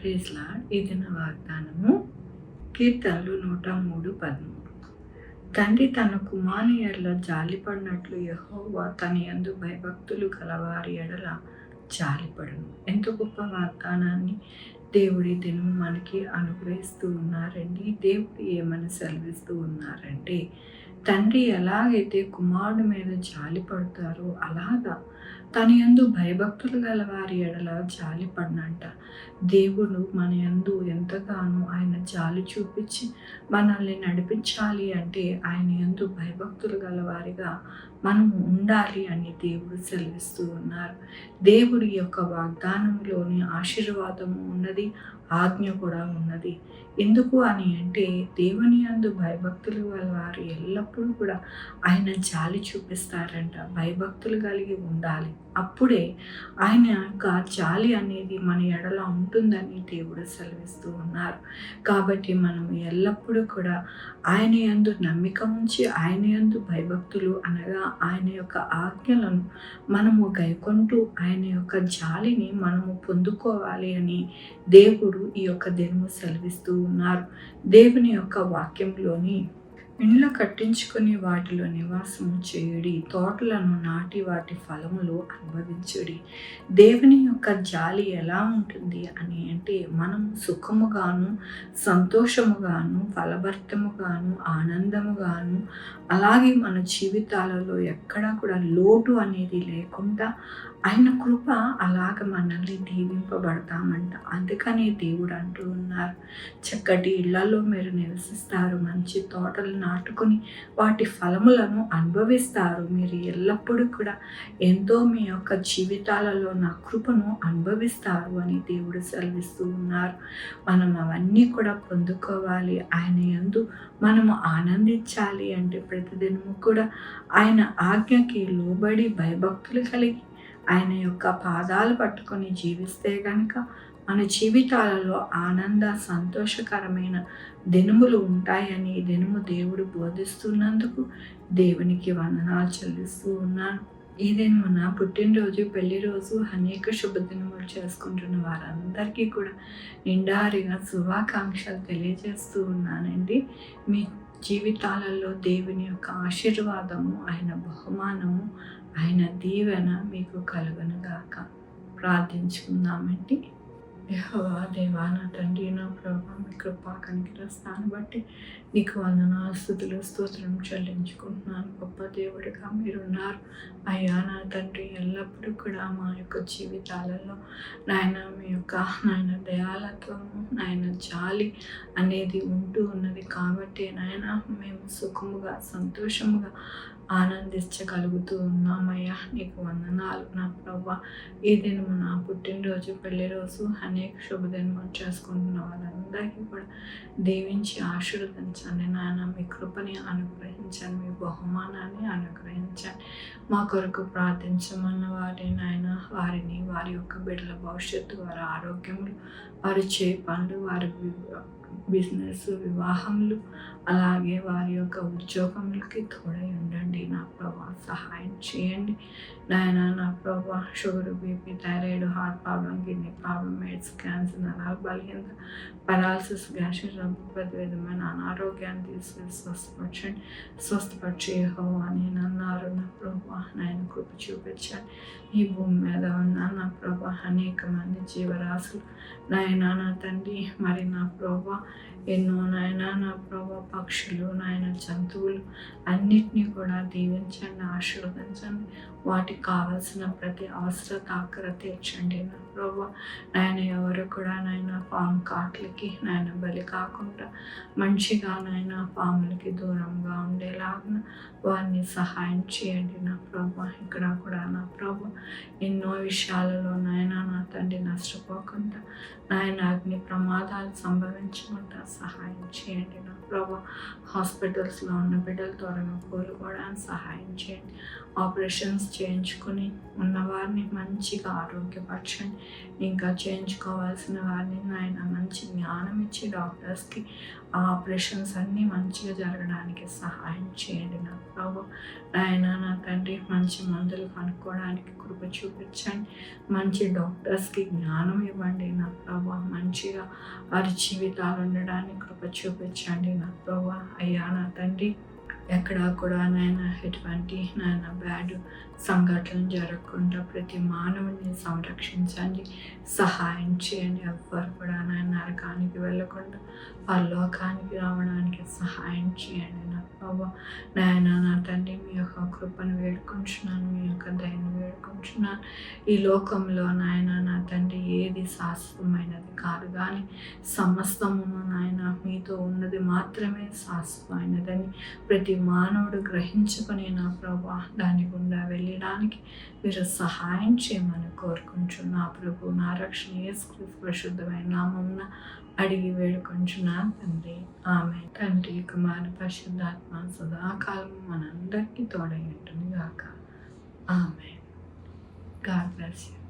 Praise lord. ఈ దిన వాగ్దానము కీర్తనలు 103:13. తండ్రి తన కుమారుని ఎడల జాలిపడినట్లు యెహోవా తన యందు భయభక్తులు గలవారి ఎడల జాలిపడును. ఎంత గొప్ప వాగ్దానాన్ని దేవుడి దినం మనకి అనుగ్రహిస్తూ ఉన్నారండి. దేవుడు ఏమని సెలవిస్తూ ఉన్నారంటే, తండ్రి ఎలాగైతే కుమారుడి మీద జాలి పడతారో అలాగా తన యందు భయభక్తులు గల వారి ఎడల జాలి పడినంట. దేవుడు మన యందు ఎంతగానో ఆయన జాలి చూపించి మనల్ని నడిపించాలి అంటే ఆయన యందు భయభక్తులు గల వారిగా మనము ఉండాలి అని దేవుడు సెలవిస్తూ ఉన్నారు. దేవుడి యొక్క వాగ్దానంలోని ఆశీర్వాదము ఉన్నది, ఆజ్ఞ కూడా ఉన్నది. ఎందుకు అని అంటే దేవుని యందు భయభక్తులు గల వారు ఎల్లప్పుడూ కూడా ఆయన జాలి చూపిస్తారంట. భయభక్తులు కలిగి ఉండాలి, అప్పుడే ఆయన యొక్క జాలి అనేది మన ఎడల ఉంటుందని దేవుడు సెలవిస్తూ ఉన్నారు. కాబట్టి మనం ఎల్లప్పుడూ కూడా ఆయన యందు నమ్మిక ఉంచి ఆయన యందు భయభక్తులు అనగా ఆయన యొక్క ఆజ్ఞలను మనము గైకొంటూ ఆయన యొక్క జాలిని మనము పొందుకోవాలి అని దేవుడు ఈ యొక్క దినము సెలవిస్తూ ఉన్నారు. దేవుని యొక్క వాక్యంలోని ఇండ్ల కట్టించుకుని వాటిలో నివాసము చేయుడి, తోటలను నాటి వాటి ఫలములు అనుభవించుడి. దేవుని యొక్క జాలి ఎలా ఉంటుంది అని అంటే మనం సుఖముగాను, సంతోషముగాను, ఫలభరితముగాను, ఆనందముగాను, అలాగే మన జీవితాలలో ఎక్కడా కూడా లోటు అనేది లేకుండా ఆయన కృప అలాగ మనల్ని దీవింపబడతామంట. అందుకని దేవుడు అంటూ ఉన్నారు, చక్కటి ఇళ్లలో మీరు నివసిస్తారు, మంచి తోటలు నాటుకొని వాటి ఫలములను అనుభవిస్తారు. మీరు ఎల్లప్పుడూ కూడా ఎంతో మీ యొక్క జీవితాలలో నా కృపను అనుభవిస్తారు అని దేవుడు సెలవిస్తూ ఉన్నారు. మనం అవన్నీ కూడా పొందుకోవాలి. ఆయన యందు మనము ఆనందించాలి అంటే ప్రతిదినము కూడా ఆయన ఆజ్ఞకి లోబడి భయభక్తులు కలిగి ఆయన యొక్క పాదాలు పట్టుకొని జీవిస్తే కనుక మన జీవితాలలో ఆనంద సంతోషకరమైన దినములు ఉంటాయని ఈ దినము దేవుడు బోధిస్తున్నందుకు దేవునికి వందనాలు చెల్లిస్తూ ఉన్నాను. ఈ దినమున పుట్టినరోజు, పెళ్లి రోజు, అనేక శుభదినములు చేసుకుంటున్న వారందరికీ కూడా నిండారిగా శుభాకాంక్షలు తెలియజేస్తూ ఉన్నానండి. మీ జీవితాలలో దేవుని యొక్క ఆశీర్వాదము, ఆయన బహుమానము, ఆయన దీవెన మీకు కలుగునుగాక. ప్రార్థించుకుందామండి. యెహోవా దేవా, నా తండ్రి, నా ప్రభువా, మీ కృపా కనికరిస్తాను బట్టి నీకు వందనాలు, స్తుతులు, స్తోత్రం చెల్లించుకుంటున్నాను. గొప్ప దేవుడిగా మీరున్నారు అయ్యా. నా తండ్రి, ఎల్లప్పుడూ కూడా మా యొక్క జీవితాలలో నాయన మీ యొక్క నాయన దయాలత్వము, నాయన జాలి అనేది ఉంటూ ఉన్నది. కాబట్టి నాయన మేము సుఖముగా, సంతోషముగా ఆనందించగలుగుతూ ఉన్నామయ్యా. నీకు వందనాలు నా ప్రభువా. ఈ దినము నా పుట్టినరోజు, పెళ్లి రోజు, అనేక శుభదినములు చేసుకుంటున్న వాళ్ళందరికీ కూడా దీవించి ఆశీర్వదించండి నాయన. మీ కృపని అనుగ్రహించండి, మీ బహుమానాన్ని అనుగ్రహించండి. మా కొరకు ప్రార్థించమన్న వారి నాయన వారిని, వారి యొక్క బిడ్డల భవిష్యత్తు, వారి ఆరోగ్యములు, వారి పనులు, వారి బిజినెస్, వివాహములు, అలాగే వారి యొక్క ఉద్యోగములకి తోడై ఉండండి నా ప్రభా. సహాయం చేయండి నాయన. నా ప్రభా, sugar, BP, thyroid, heart problem, kidney problem, AIDS, cancer, నరాల బలహీనత, పెరాలసిస్, గ్యాస్ట్రిక్ ట్రబుల్, ప్రతి విధమైన అనారోగ్యాన్ని తీసుకెళ్ళి స్వస్థపరిచి యెహోవా నేను అన్నారు నా ప్రభా. నాయన కృప చూపించండి. ఈ భూమి మీద ఉన్న నా ప్రభా అనేక మంది జీవరాశులు నాయన, నా తండ్రి, మరి నా ప్రభా ఎన్నో నాయన, నా ప్రభా పక్షులు, నాయన జంతువులు అన్నిటినీ కూడా దీవించండి, ఆశీర్వదించండి. వాటికి కావాల్సిన ప్రతి అవసరత ఆకర తీర్చండి నా ప్రభా. నాయన ఎవరు కూడా నాయన పాము కాట్లకి నాయన బలి కాకుండా మంచిగా నాయన పాములకి దూరంగా ఉండేలాగా వారిని సహాయం చేయండి నా ప్రభా. ఇక్కడ కూడా నా ప్రభా ఎన్నో విషయాలలో నాయన నా తండ్రి నష్టపోకుండా నాయన అగ్ని ప్రమాదాలు సంభవించకుండా సహాయం చేయండి నా ప్రభా. హాస్పిటల్స్లో ఉన్న బిడ్డలు త్వరగా కోలుకోవడానికి సహాయం చేయండి. ఆపరేషన్స్ చేయించుకొని ఉన్నవారిని మంచిగా ఆరోగ్యపరచండి. ఇంకా చేయించుకోవాల్సిన వారిని నాయన మంచి జ్ఞానం ఇచ్చి డాక్టర్స్కి ఆ ఆపరేషన్స్ అన్నీ మంచిగా జరగడానికి సహాయం చేయండి నా ప్రభు. నాయన నా తండ్రి మంచి మందులు కనుక్కోవడానికి కృప చూపించండి. మంచి డాక్టర్స్కి జ్ఞానం ఇవ్వండి నా ప్రభు. మంచిగా వారి జీవితాలు ఉండడానికి కృప చూపించండి నా ప్రభు. అయ్యా నా తండ్రి, ఎక్కడా కూడా నాయన ఎటువంటి నాయన బ్యాడ్ సంఘటనలు జరగకుండా ప్రతి మానవుని సంరక్షించండి, సహాయం చేయండి. ఎవ్వరు కూడా నాయన నరకానికి వెళ్ళకుండా పరలోకానికి రావడానికి సహాయం చేయండి నా ప్రభు. నాయన నా తండ్రి, మీ యొక్క కృపను వేడుకుంటున్నాను, మీ యొక్క దయను వేడుకుంటున్నాను. ఈ లోకంలో నాయన నా తండ్రి ఏది శాశ్వతమైనది కాదు, కానీ సమస్తమును నాయన మీతో ఉన్నది మాత్రమే శాశ్వతమైనదని ప్రతి మానవుడు గ్రహించుకొని నా ప్రభు దాని గుండా వెళ్ళడానికి మీరు సహాయం చేయమని కోరుకుంటున్నా ప్రభు. నా రక్షణ యేసుక్రీస్తు పరిశుద్ధమైన నామమున అడిగి వేడుకుంటున్నాను తండ్రి, ఆమేన్. తండ్రి, కుమార, పరిశుద్ధాత్మ సదాకాలం మనందరికీ తోడై ఉంటుంది గాక, ఆమేన్. God bless you.